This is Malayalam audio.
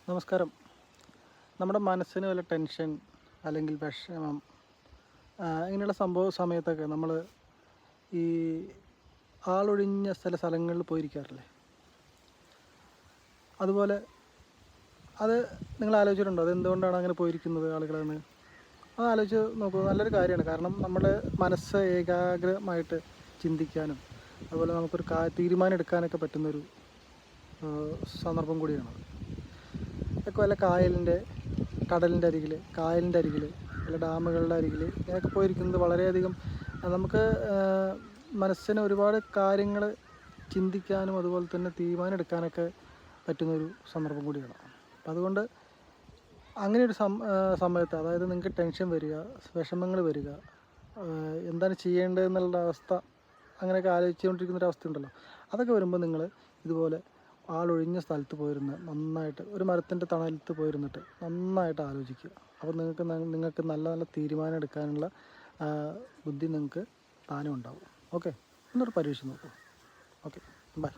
നമസ്കാരം. നമ്മുടെ മനസ്സിന് വല്ല ടെൻഷൻ അല്ലെങ്കിൽ വിഷമം ഇങ്ങനെയുള്ള സമയത്തൊക്കെ നമ്മൾ ഈ ആളൊഴിഞ്ഞ സ്ഥലങ്ങളിൽ പോയിരിക്കാറില്ലേ? അതുപോലെ അത് നിങ്ങൾ ആലോചിച്ചിട്ടുണ്ടോ? അത് എന്തുകൊണ്ടാണ് അങ്ങനെ പോയിരിക്കുന്നത് ആളുകളെന്ന്? അത് ആലോചിച്ച് നോക്കൂ. നല്ലൊരു കാര്യമാണ്. കാരണം നമ്മുടെ മനസ്സ് ഏകാഗ്രമായിട്ട് ചിന്തിക്കാനും അതുപോലെ നമുക്കൊരു തീരുമാനം എടുക്കാനൊക്കെ പറ്റുന്നൊരു സന്ദർഭം കൂടിയാണ്. ഇതൊക്കെ വല്ല കടലിൻ്റെ അരികിൽ വല്ല ഡാമുകളുടെ അരികിൽ ഇങ്ങനെയൊക്കെ പോയിരിക്കുന്നത് വളരെയധികം നമുക്ക് മനസ്സിന് ഒരുപാട് കാര്യങ്ങൾ ചിന്തിക്കാനും അതുപോലെ തന്നെ തീരുമാനം എടുക്കാനൊക്കെ പറ്റുന്നൊരു സന്ദർഭം കൂടിയാണ്. അപ്പം അതുകൊണ്ട് അങ്ങനെയൊരു സമയത്ത്, അതായത് നിങ്ങൾക്ക് ടെൻഷൻ വരിക, വിഷമങ്ങൾ വരിക, എന്താണ് ചെയ്യേണ്ടതെന്നുള്ള അവസ്ഥ, അങ്ങനെയൊക്കെ ആലോചിച്ചുകൊണ്ടിരിക്കുന്നൊരവസ്ഥ ഉണ്ടല്ലോ, അതൊക്കെ വരുമ്പോൾ നിങ്ങൾ ഇതുപോലെ ആളൊഴിഞ്ഞ സ്ഥലത്ത് പോയിരുന്ന് നന്നായിട്ട് ഒരു മരത്തിൻ്റെ തണലത്ത് പോയിരുന്നിട്ട് നന്നായിട്ട് ആലോചിക്കുക. അപ്പോൾ നിങ്ങൾക്ക് നല്ല നല്ല തീരുമാനം എടുക്കാനുള്ള ബുദ്ധി നിങ്ങൾക്ക് താനും ഉണ്ടാവും. ഓക്കെ, എന്നൊരു പരീക്ഷ നോക്കൂ. Okay, by.